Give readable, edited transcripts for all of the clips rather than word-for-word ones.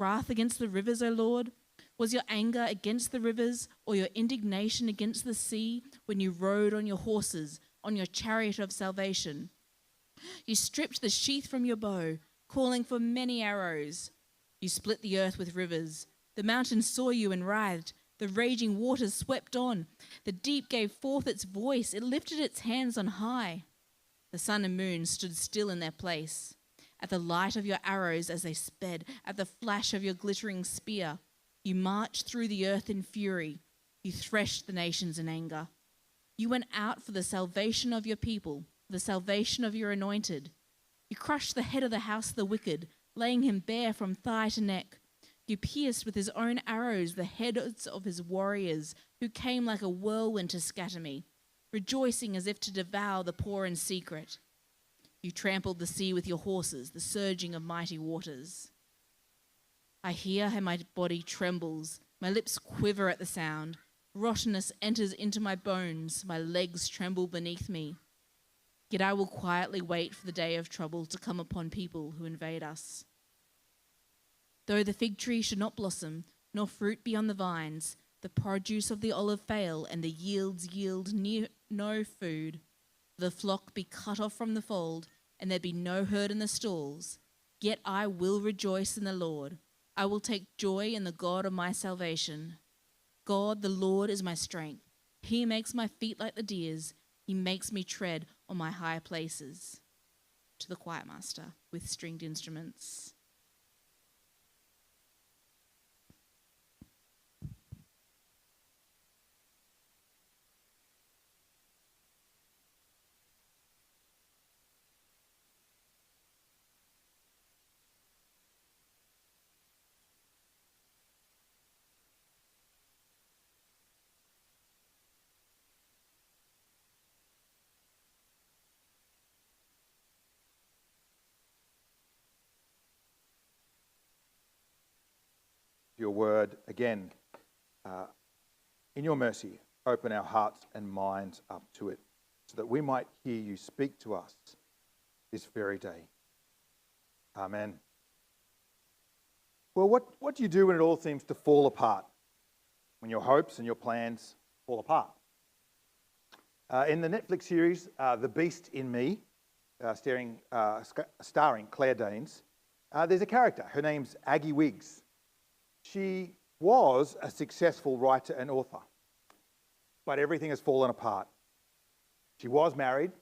wrath against the rivers, O Lord? Was your anger against the rivers, or your indignation against the sea, when you rode on your horses, on your chariot of salvation? You stripped the sheath from your bow, calling for many arrows. You split the earth with rivers. The mountains saw you and writhed. The raging waters swept on. The deep gave forth its voice. It lifted its hands on high. The sun and moon stood still in their place. At the light of your arrows as they sped, at the flash of your glittering spear, you marched through the earth in fury. You threshed the nations in anger. You went out for the salvation of your people, the salvation of your anointed. You crushed the head of the house of the wicked, laying him bare from thigh to neck. You pierced with his own arrows the heads of his warriors, who came like a whirlwind to scatter me, rejoicing as if to devour the poor in secret. You trampled the sea with your horses, the surging of mighty waters. I hear how my body trembles, my lips quiver at the sound. Rottenness enters into my bones, my legs tremble beneath me. Yet I will quietly wait for the day of trouble to come upon people who invade us. Though the fig tree should not blossom, nor fruit be on the vines, the produce of the olive fail, and the yields yield no food, the flock be cut off from the fold, and there be no herd in the stalls, yet I will rejoice in the Lord. I will take joy in the God of my salvation. God, the Lord, is my strength. He makes my feet like the deer's. He makes me tread on my high places. To the choir master with stringed instruments. Your word again. In your mercy, open our hearts and minds up to it so that we might hear you speak to us this very day. Amen. Well, what do you do when it all seems to fall apart? When your hopes and your plans fall apart? In the Netflix series, The Beast in Me, starring Claire Danes, there's a character. Her name's Aggie Wiggs. She was a successful writer and author, but everything has fallen apart. She was married,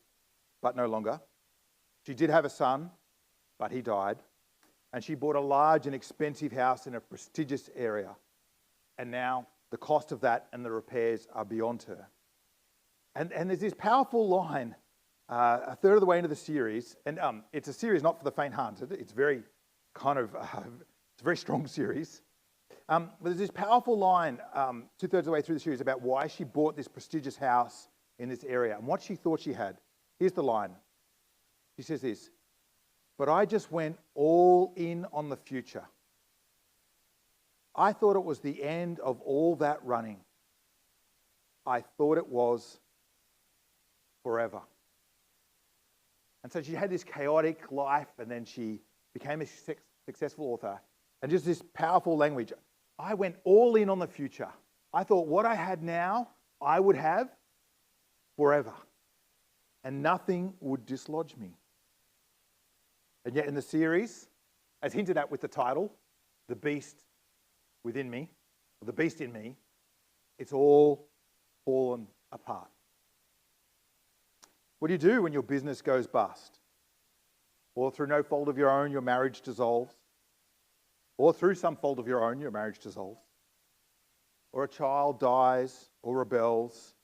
but no longer. She did have a son, but he died. And she bought a large and expensive house in a prestigious area. And now the cost of that and the repairs are beyond her. And there's this powerful line, a third of the way into the series, and it's a series not for the faint-hearted. It's very it's a very strong series. But there's this powerful line 2/3 of the way through the series about why she bought this prestigious house in this area and what she thought she had. Here's the line. She says this, "But I just went all in on the future. I thought it was the end of all that running. I thought it was forever." And so she had this chaotic life, and then she became a successful author. And just this powerful language. I went all in on the future. I thought what I had now, I would have forever. And nothing would dislodge me. And yet in the series, as hinted at with the title, The Beast Within Me, or The Beast in Me, it's all fallen apart. What do you do when your business goes bust? Or through no fault of your own, your marriage dissolves? Or through some fault of your own, your marriage dissolves? Or a child dies or rebels?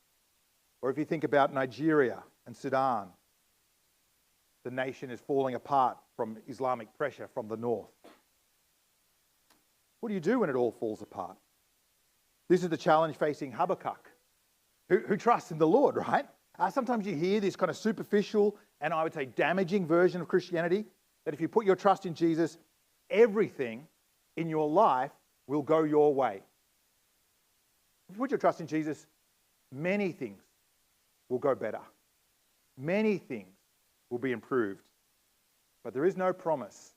Or if you think about Nigeria and Sudan, the nation is falling apart from Islamic pressure from the north. What do you do when it all falls apart? This is the challenge facing Habakkuk, who trusts in the Lord, right? Sometimes you hear this kind of superficial and I would say damaging version of Christianity, that if you put your trust in Jesus, everything in your life will go your way. If you put your trust in Jesus, many things will go better. Many things will be improved. But there is no promise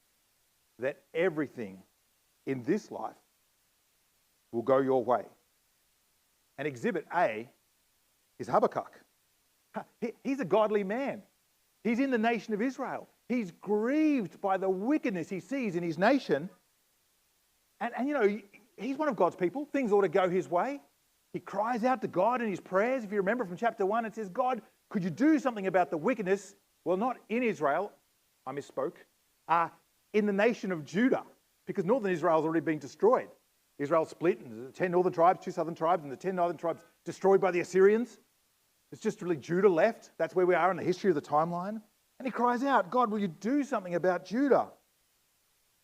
that everything in this life will go your way. And exhibit A is Habakkuk. He's a godly man. He's in the nation of Israel. He's grieved by the wickedness he sees in his nation. And you know, he's one of God's people. Things ought to go his way. He cries out to God in his prayers. If you remember from chapter 1, it says, God, could you do something about the wickedness? Well, not in Israel, I misspoke, in the nation of Judah, because northern Israel's already been destroyed. Israel split into the 10 northern tribes, 2 southern tribes, and the 10 northern tribes destroyed by the Assyrians. It's just really Judah left. That's where we are in the history of the timeline. And he cries out, God, will you do something about Judah?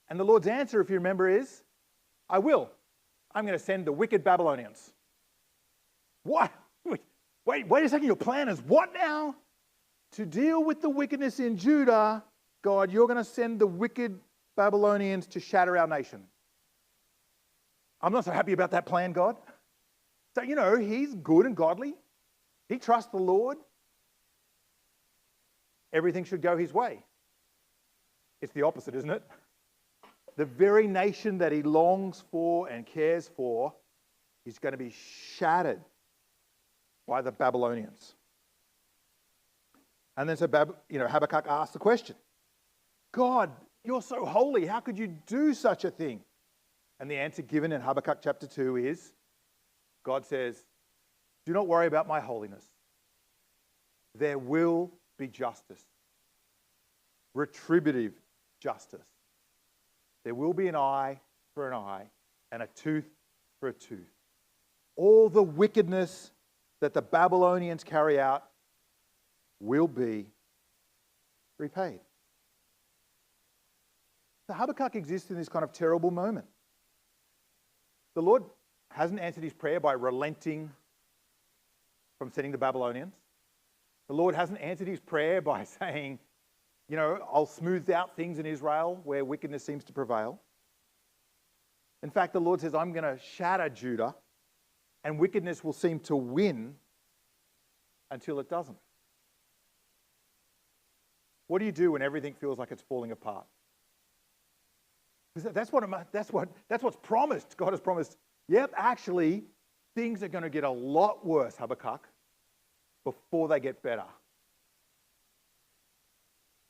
And the Lord's answer, if you remember, is, I will. I'm going to send the wicked Babylonians. What? Wait a second, your plan is what now? To deal with the wickedness in Judah, God, you're going to send the wicked Babylonians to shatter our nation. I'm not so happy about that plan, God. So, you know, he's good and godly. He trusts the Lord. Everything should go his way. It's the opposite, isn't it? The very nation that he longs for and cares for is going to be shattered by the Babylonians. And then so Habakkuk asks the question, God, you're so holy. How could you do such a thing? And the answer given in Habakkuk chapter 2 is, God says, do not worry about my holiness. There will be justice, retributive justice. There will be an eye for an eye and a tooth for a tooth. All the wickedness that the Babylonians carry out will be repaid. So Habakkuk exists in this kind of terrible moment. The Lord hasn't answered his prayer by relenting from sending the Babylonians. The Lord hasn't answered his prayer by saying, you know, I'll smooth out things in Israel where wickedness seems to prevail. In fact, the Lord says, I'm going to shatter Judah and wickedness will seem to win until it doesn't. What do you do when everything feels like it's falling apart? Because that's what's promised. God has promised, yep, actually, things are going to get a lot worse, Habakkuk, before they get better.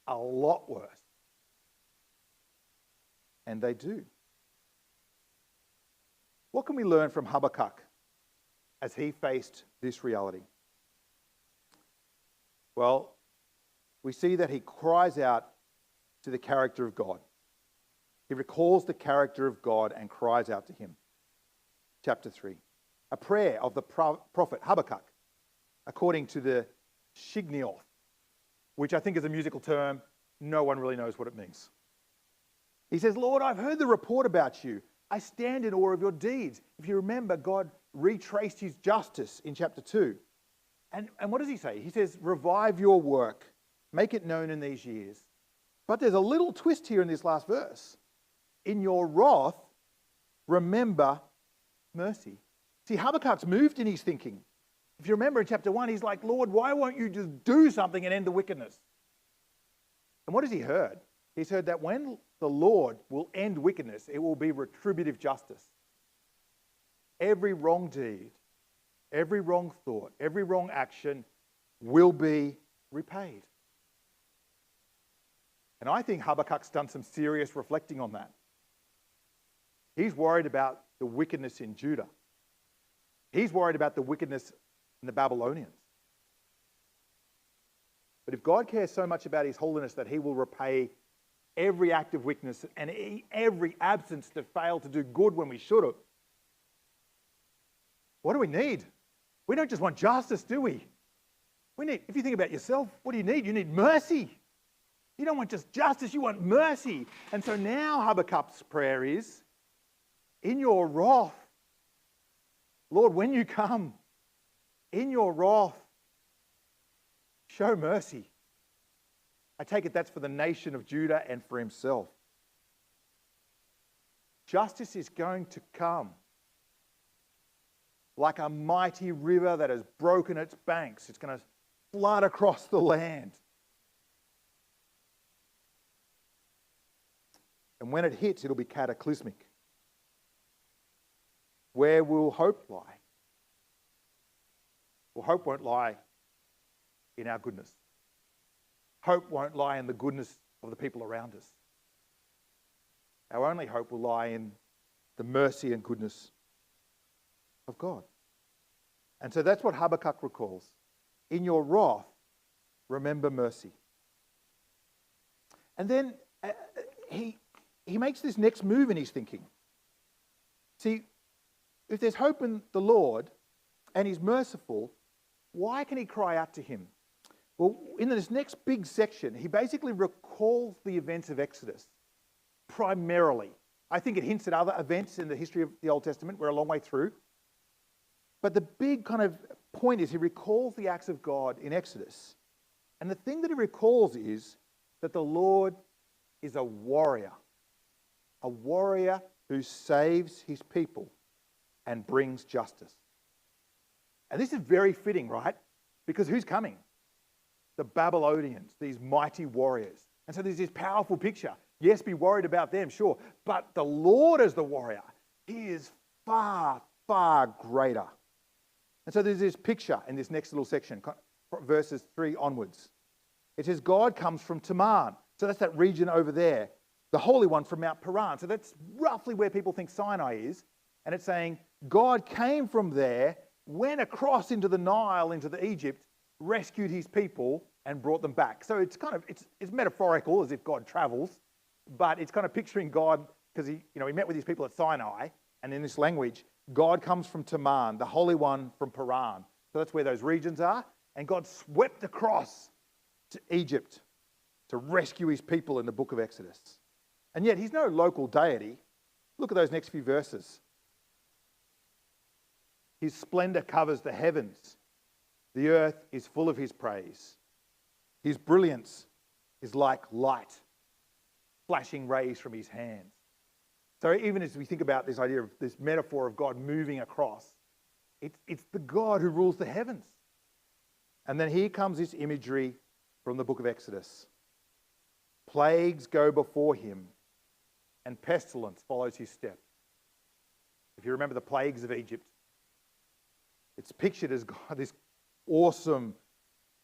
A lot worse. And they do. What can we learn from Habakkuk as he faced this reality? Well, we see that he cries out to the character of God. He recalls the character of God and cries out to him. Chapter 3. A prayer of the prophet Habakkuk, according to the Shigionoth, which I think is a musical term. No one really knows what it means. He says, Lord, I've heard the report about you. I stand in awe of your deeds. If you remember, God retraced his justice in chapter 2. And what does he say? He says, revive your work. Make it known in these years. But there's a little twist here in this last verse. In your wrath, remember mercy. See, Habakkuk's moved in his thinking. If you remember in chapter 1, he's like, Lord, why won't you just do something and end the wickedness? And what has he heard? He's heard that when the Lord will end wickedness, it will be retributive justice. Every wrong deed, every wrong thought, every wrong action will be repaid. And I think Habakkuk's done some serious reflecting on that. He's worried about the wickedness in Judah. He's worried about the wickedness in the Babylonians. But if God cares so much about his holiness that he will repay every act of wickedness and every absence to fail to do good when we should have, what do we need? We don't just want justice, do we? We need, if you think about yourself, what do you need? You need mercy. You don't want just justice, you want mercy. And so now Habakkuk's prayer is, in your wrath, Lord, when you come, in your wrath, show mercy. I take it that's for the nation of Judah and for himself. Justice is going to come like a mighty river that has broken its banks. It's going to flood across the land. And when it hits, it'll be cataclysmic. where will hope lie? Well, hope won't lie in our goodness. Hope won't lie in the goodness of the people around us. Our only hope will lie in the mercy and goodness of God. And so that's what Habakkuk recalls. In your wrath, remember mercy. And then he makes this next move in his thinking. See, if there's hope in the Lord and he's merciful, why can he cry out to him? Well, in this next big section, he basically recalls the events of Exodus primarily. I think it hints at other events in the history of the Old Testament. We're a long way through. But the big kind of point is he recalls the acts of God in Exodus. And the thing that he recalls is that the Lord is a warrior who saves his people and brings justice. And this is very fitting, right? Because who's coming? The Babylonians, these mighty warriors. And so there's this powerful picture. Yes, be worried about them, sure. But the Lord is the warrior. He is far, far greater. And so there's this picture in this next little section, verses 3 onwards. It says, God comes from Teman. So that's that region over there. The Holy One from Mount Paran. So that's roughly where people think Sinai is. And it's saying, God came from there, went across into the Nile, into the Egypt, rescued his people and brought them back. So it's kind of, it's metaphorical, as if God travels, but it's kind of picturing God, because he met with his people at Sinai, and in this language, God comes from Teman, the Holy One from Paran. So that's where those regions are. And God swept across to Egypt to rescue his people in the book of Exodus. And yet he's no local deity. Look at those next few verses. His splendor covers the heavens. The earth is full of his praise. His brilliance is like light, flashing rays from his hands. So even as we think about this idea of this metaphor of God moving across, it's the God who rules the heavens. And then here comes this imagery from the book of Exodus. Plagues go before him, and pestilence follows his step. If you remember the plagues of Egypt, it's pictured as God, this awesome,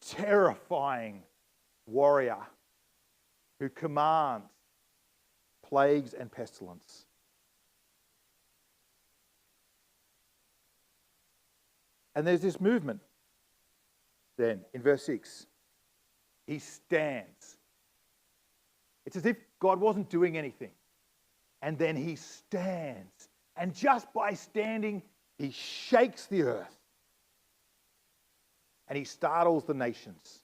terrifying warrior who commands plagues and pestilence. And there's this movement then in verse 6. He stands. It's as if God wasn't doing anything. And then he stands. And just by standing, he shakes the earth. And he startles the nations.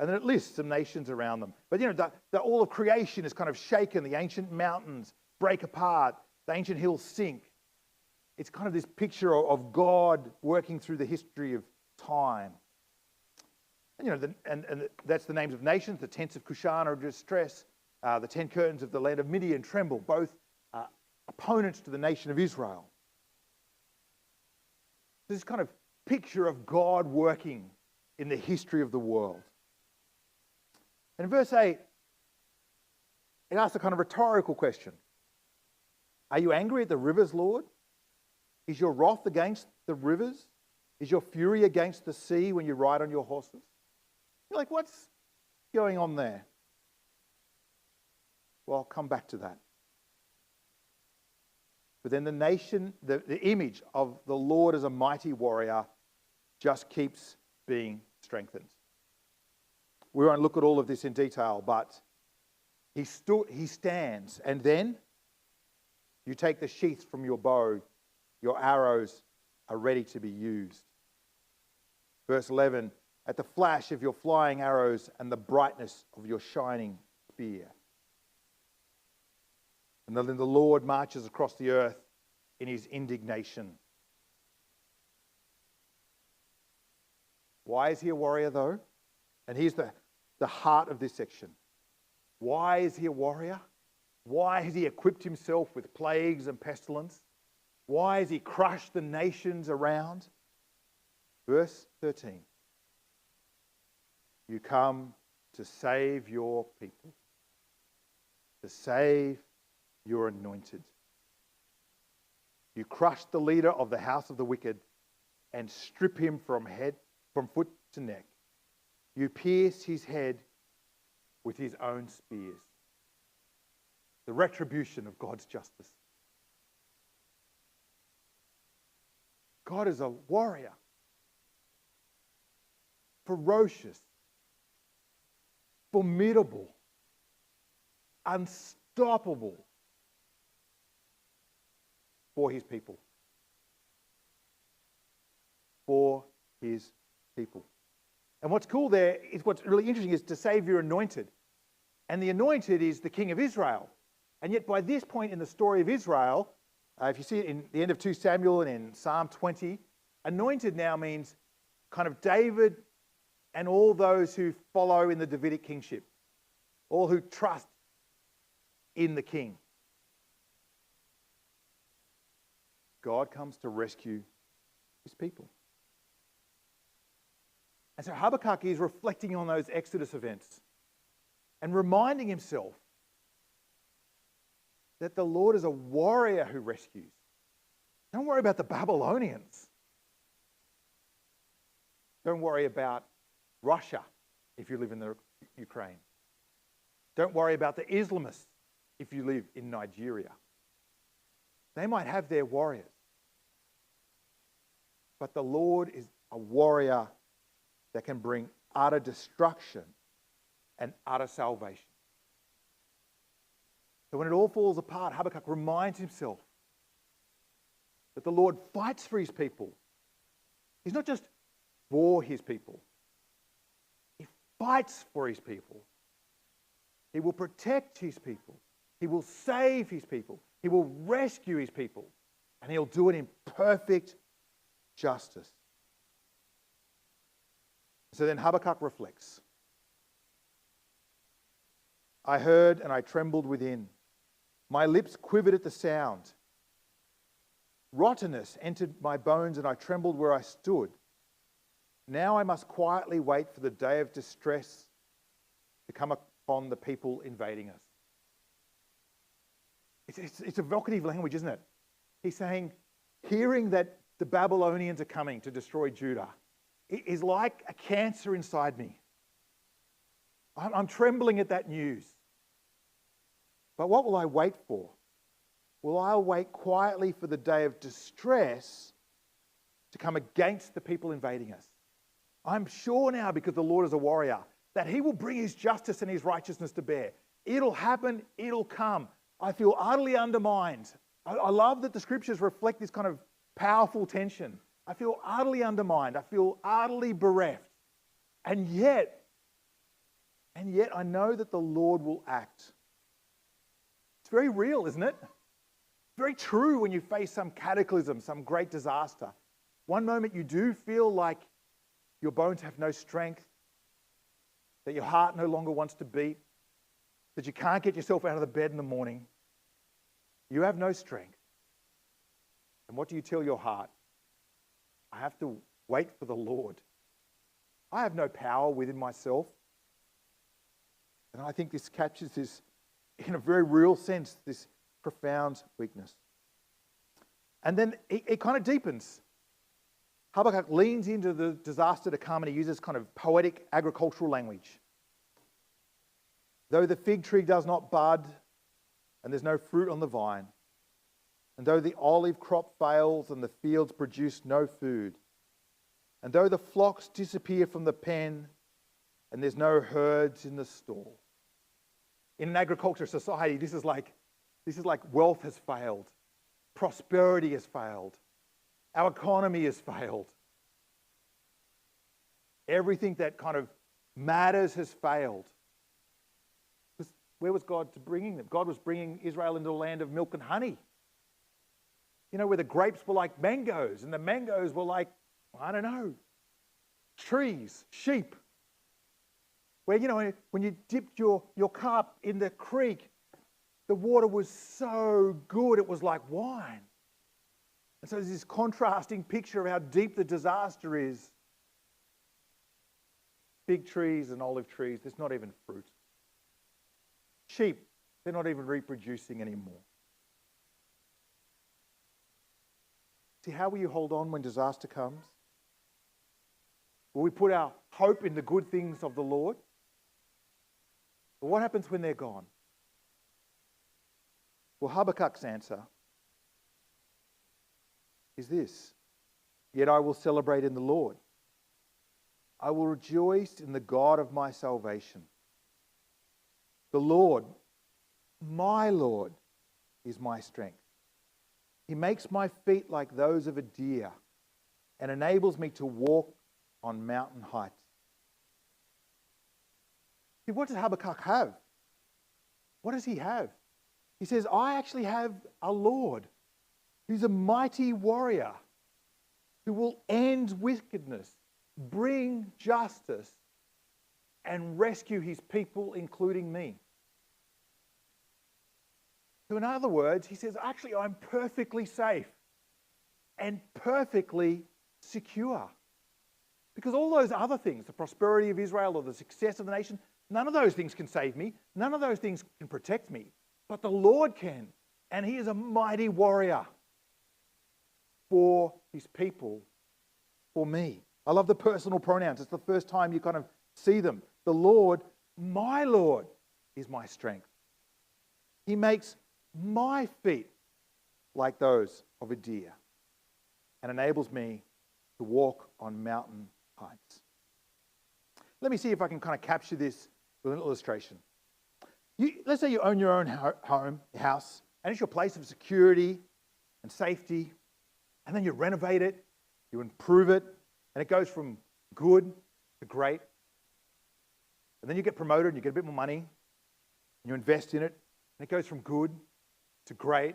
And then it lists some nations around them. But all of creation is kind of shaken. The ancient mountains break apart. The ancient hills sink. It's kind of this picture of God working through the history of time. And, and that's the names of nations. The tents of Cushan are in distress. The 10 curtains of the land of Midian tremble, both opponents to the nation of Israel. This kind of picture of God working in the history of the world. And in verse 8, it asks a kind of rhetorical question. Are you angry at the rivers, Lord? Is your wrath against the rivers? Is your fury against the sea when you ride on your horses? You're like, what's going on there? Well, I'll come back to that. But then the nation, the image of the Lord as a mighty warrior just keeps being strengthened. We won't look at all of this in detail, but he stands, and then you take the sheath from your bow, your arrows are ready to be used. Verse 11, at the flash of your flying arrows and the brightness of your shining spear. And then the Lord marches across the earth in his indignation. Why is he a warrior, though? And here's the heart of this section. Why is he a warrior? Why has he equipped himself with plagues and pestilence? Why has he crushed the nations around? Verse 13. You come to save your people, to save your anointed. You crush the leader of the house of the wicked and strip him from foot to neck. You pierce his head with his own spears. The retribution of God's justice. God is a warrior. Ferocious. Formidable. Unstoppable. For his people. For his people. And what's cool there is what's really interesting is to save your anointed. And the anointed is the king of Israel. And yet by this point in the story of Israel, if you see it in the end of 2 Samuel and in Psalm 20, anointed now means kind of David and all those who follow in the Davidic kingship. All who trust in the king. God comes to rescue his people. And so Habakkuk is reflecting on those Exodus events and reminding himself that the Lord is a warrior who rescues. Don't worry about the Babylonians. Don't worry about Russia if you live in the Ukraine. Don't worry about the Islamists if you live in Nigeria. They might have their warriors. But the Lord is a warrior that can bring utter destruction and utter salvation. So when it all falls apart, Habakkuk reminds himself that the Lord fights for his people. He's not just for his people. He fights for his people. He will protect his people. He will save his people. He will rescue his people. And he'll do it in perfect justice. So then Habakkuk reflects. I heard and I trembled within. My lips quivered at the sound. Rottenness entered my bones and I trembled where I stood. Now I must quietly wait for the day of distress to come upon the people invading us. It's evocative language, isn't it? He's saying, hearing that the Babylonians are coming to destroy Judah is like a cancer inside me. I'm trembling at that news. But what will I wait for? Will I wait quietly for the day of distress to come against the people invading us? I'm sure now, because the Lord is a warrior, that he will bring his justice and his righteousness to bear. It'll happen, it'll come. I feel utterly undermined. I love that the scriptures reflect this kind of powerful tension. I feel utterly undermined. I feel utterly bereft. And yet I know that the Lord will act. It's very real, isn't it? Very true when you face some cataclysm, some great disaster. One moment you do feel like your bones have no strength, that your heart no longer wants to beat, that you can't get yourself out of the bed in the morning. You have no strength. And what do you tell your heart? I have to wait for the Lord. I have no power within myself. And I think this captures this, in a very real sense, this profound weakness. And then it kind of deepens. Habakkuk leans into the disaster to come and he uses kind of poetic agricultural language. Though the fig tree does not bud and there's no fruit on the vine, and though the olive crop fails and the fields produce no food, and though the flocks disappear from the pen and there's no herds in the stall. In an agriculture society, this is like wealth has failed. Prosperity has failed. Our economy has failed. Everything that kind of matters has failed. Because where was God bringing them? God was bringing Israel into a land of milk and honey. You know, where the grapes were like mangoes and the mangoes were like, I don't know, trees, sheep. Where, you know, when you dipped your cup in the creek, the water was so good it was like wine. And so there's this contrasting picture of how deep the disaster is. Fig trees and olive trees, there's not even fruit. Sheep, they're not even reproducing anymore. See, how will you hold on when disaster comes? Will we put our hope in the good things of the Lord? But what happens when they're gone? Well, Habakkuk's answer is this: yet I will celebrate in the Lord. I will rejoice in the God of my salvation. The Lord, my Lord, is my strength. He makes my feet like those of a deer and enables me to walk on mountain heights. See, what does Habakkuk have? What does he have? He says, I actually have a Lord who's a mighty warrior who will end wickedness, bring justice, and rescue his people, including me. So in other words, he says, actually, I'm perfectly safe and perfectly secure. Because all those other things, the prosperity of Israel or the success of the nation, none of those things can save me. None of those things can protect me. But the Lord can. And he is a mighty warrior for his people, for me. I love the personal pronouns. It's the first time you kind of see them. The Lord, my Lord, is my strength. He makes my feet like those of a deer and enables me to walk on mountain heights. Let me see if I can kind of capture this with an illustration. Let's say you own your own house, and it's your place of security and safety, and then you renovate it, you improve it, and it goes from good to great. And then you get promoted and you get a bit more money, and you invest in it, and it goes from good to great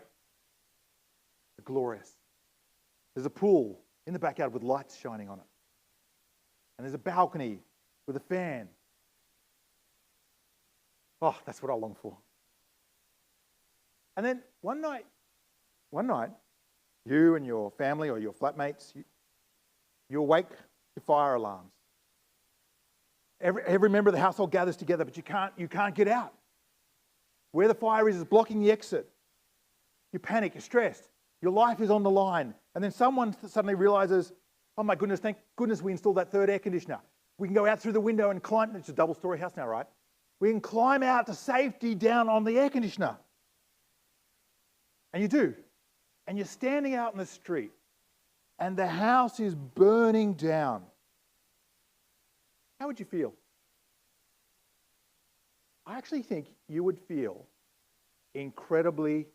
to glorious. There's a pool in the backyard with lights shining on it. And there's a balcony with a fan. Oh, that's what I long for. And then one night, you and your family or your flatmates, you awake to fire alarms. Every member of the household gathers together, but you can't get out. Where the fire is blocking the exit. You panic, you're stressed. Your life is on the line. And then someone suddenly realizes, oh my goodness, thank goodness we installed that third air conditioner. We can go out through the window and climb. It's a double-story house now, right? We can climb out to safety down on the air conditioner. And you do. And you're standing out in the street and the house is burning down. How would you feel? I actually think you would feel incredibly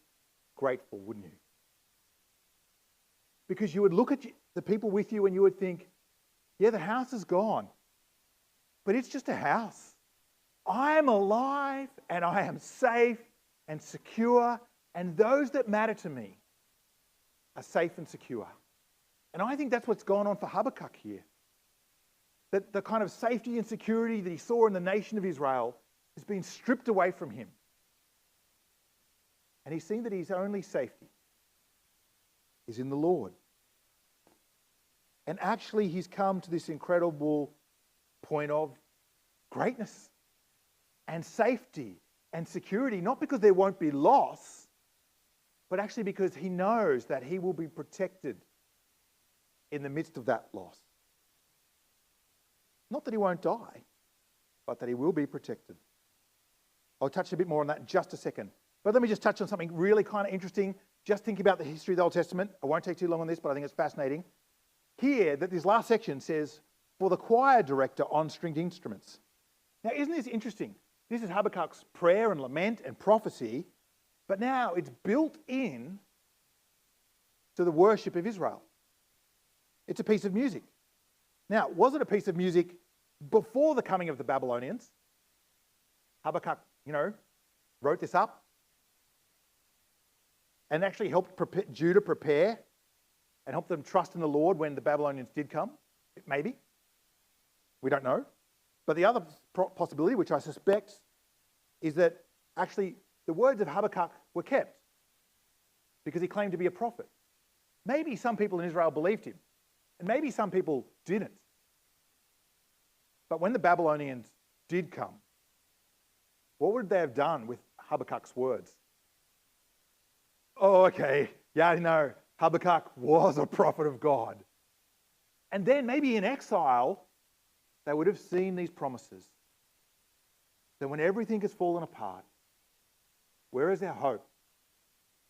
grateful, wouldn't you? Because you would look at the people with you and you would think, yeah, the house is gone, but it's just a house. I am alive and I am safe and secure, and those that matter to me are safe and secure. And I think that's what's going on for Habakkuk here. That the kind of safety and security that he saw in the nation of Israel has been stripped away from him. And he's seen that his only safety is in the Lord. And actually, he's come to this incredible point of greatness and safety and security, not because there won't be loss, but actually because he knows that he will be protected in the midst of that loss. Not that he won't die, but that he will be protected. I'll touch a bit more on that in just a second. But let me just touch on something really kind of interesting. Just think about the history of the Old Testament. I won't take too long on this, but I think it's fascinating. Here, that this last section says, for the choir director on stringed instruments. Now, isn't this interesting? This is Habakkuk's prayer and lament and prophecy, but now it's built in to the worship of Israel. It's a piece of music. Now, was it a piece of music before the coming of the Babylonians? Habakkuk, wrote this up and actually helped Judah prepare and helped them trust in the Lord when the Babylonians did come. Maybe. We don't know. But the other possibility, which I suspect, is that actually the words of Habakkuk were kept because he claimed to be a prophet. Maybe some people in Israel believed him, and maybe some people didn't. But when the Babylonians did come, what would they have done with Habakkuk's words? Oh, okay. Yeah, I know. Habakkuk was a prophet of God. And then maybe in exile, they would have seen these promises. That when everything has fallen apart, where is our hope?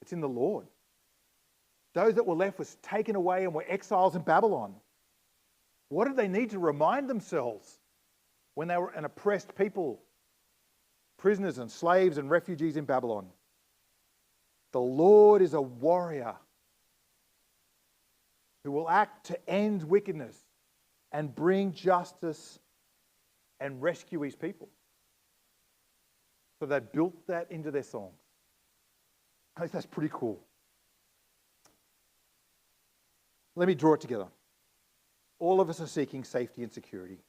It's in the Lord. Those that were left was taken away and were exiles in Babylon. What did they need to remind themselves when they were an oppressed people, prisoners and slaves and refugees in Babylon? The Lord is a warrior who will act to end wickedness and bring justice and rescue his people. So they built that into their songs. I think that's pretty cool. Let me draw it together. All of us are seeking safety and security.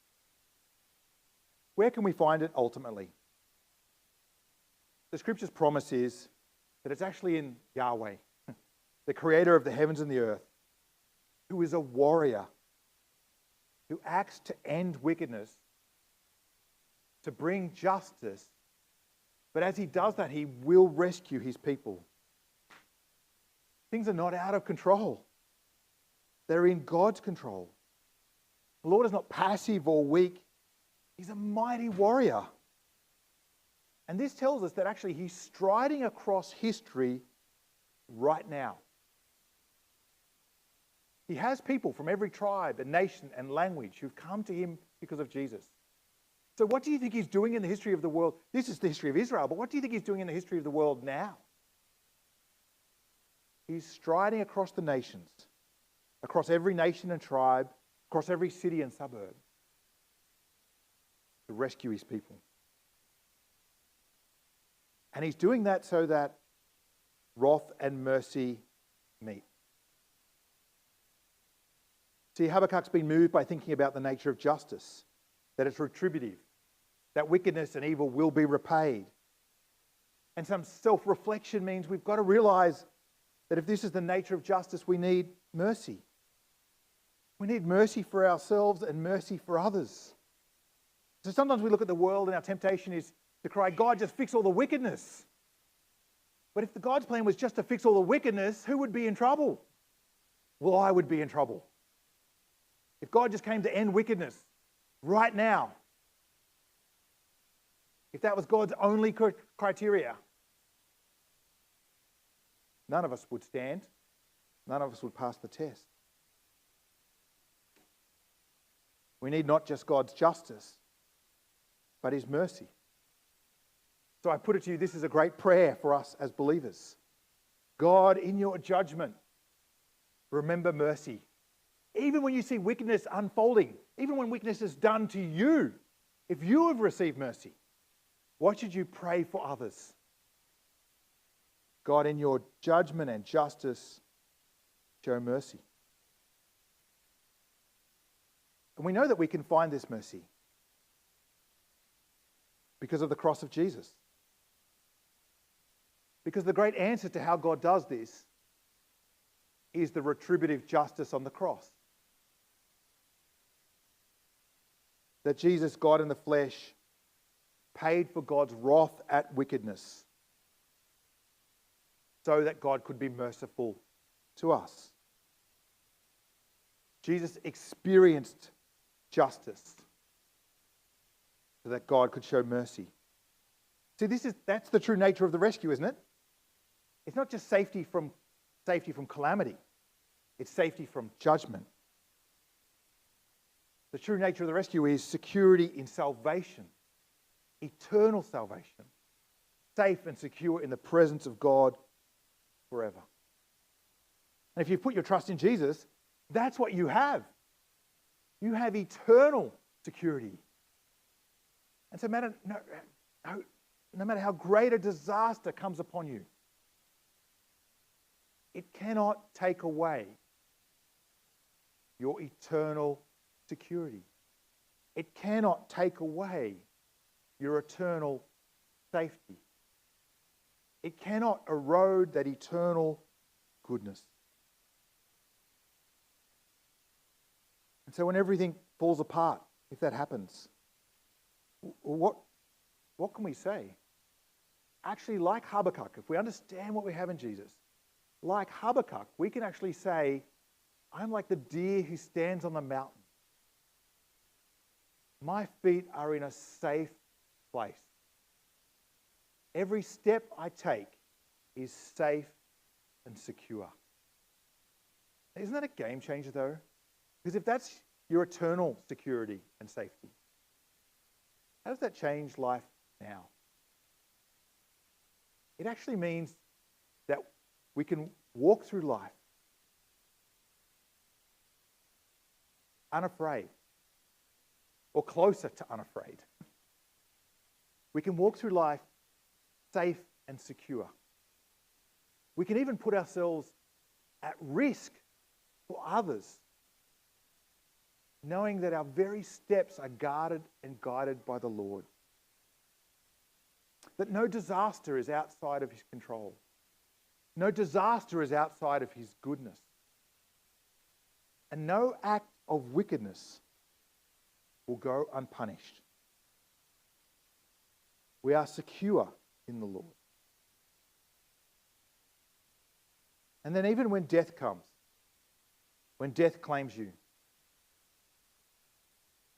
Where can we find it ultimately? The scripture's promise is that it's actually in Yahweh, the creator of the heavens and the earth, who is a warrior, who acts to end wickedness, to bring justice. But as he does that, he will rescue his people. Things are not out of control. They're in God's control. The Lord is not passive or weak. He's a mighty warrior. And this tells us that actually he's striding across history right now. He has people from every tribe and nation and language who've come to him because of Jesus. So what do you think he's doing in the history of the world? This is the history of Israel, but what do you think he's doing in the history of the world now? He's striding across the nations, across every nation and tribe, across every city and suburb to rescue his people. And he's doing that so that wrath and mercy meet. See, Habakkuk's been moved by thinking about the nature of justice, that it's retributive, that wickedness and evil will be repaid. And some self-reflection means we've got to realize that if this is the nature of justice, we need mercy. We need mercy for ourselves and mercy for others. So sometimes we look at the world and our temptation is to cry, God, just fix all the wickedness. But if the God's plan was just to fix all the wickedness, who would be in trouble? Well, I would be in trouble. If God just came to end wickedness right now, if that was God's only criteria, none of us would stand. None of us would pass the test. We need not just God's justice, but his mercy. So I put it to you, this is a great prayer for us as believers. God, in your judgment, remember mercy. Even when you see wickedness unfolding, even when wickedness is done to you, if you have received mercy, what should you pray for others? God, in your judgment and justice, show mercy. And we know that we can find this mercy because of the cross of Jesus. Because the great answer to how God does this is the retributive justice on the cross. That Jesus, God in the flesh, paid for God's wrath at wickedness so that God could be merciful to us. Jesus experienced justice so that God could show mercy. See, that's the true nature of the rescue, isn't it? It's not just safety from calamity. It's safety from judgment. The true nature of the rescue is security in salvation, eternal salvation, safe and secure in the presence of God forever. And if you put your trust in Jesus, that's what you have. You have eternal security. And so no matter how great a disaster comes upon you, it cannot take away your eternal security. It cannot take away your eternal safety. It cannot erode that eternal goodness. And so when everything falls apart, if that happens, what can we say? Actually, like Habakkuk, if we understand what we have in Jesus, like Habakkuk, we can actually say, I'm like the deer who stands on the mountain. My feet are in a safe place. Every step I take is safe and secure. Isn't that a game changer, though? Because if that's your eternal security and safety, how does that change life now? It actually means that we can walk through life unafraid, or closer to unafraid. We can walk through life safe and secure. We can even put ourselves at risk for others, knowing that our very steps are guarded and guided by the Lord. That no disaster is outside of his control. No disaster is outside of his goodness. And no act of wickedness will go unpunished. We are secure in the Lord. And then even when death comes, when death claims you,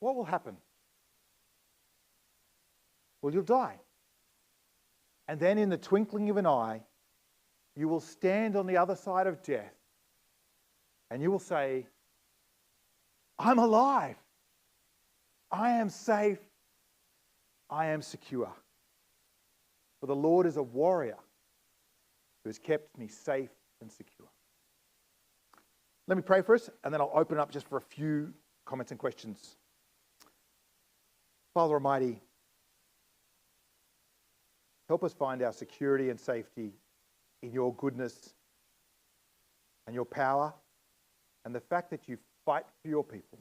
what will happen? Well, you'll die. And then in the twinkling of an eye, you will stand on the other side of death and you will say, I'm alive. I am safe. I am secure. For the Lord is a warrior who has kept me safe and secure. Let me pray for us, and then I'll open up just for a few comments and questions. Father Almighty, help us find our security and safety in your goodness and your power and the fact that you fight for your people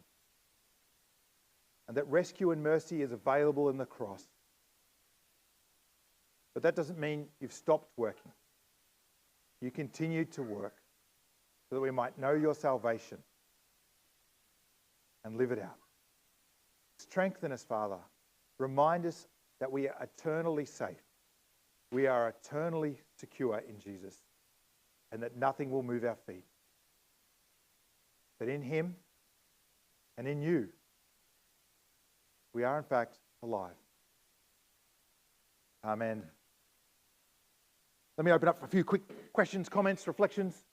and that rescue and mercy is available in the cross. But that doesn't mean you've stopped working. You continue to work so that we might know your salvation and live it out. Strengthen us, Father. Remind us that we are eternally safe. We are eternally secure in Jesus, and that nothing will move our feet. That in him and in you, we are in fact alive. Amen. Let me open up for a few quick questions, comments, reflections.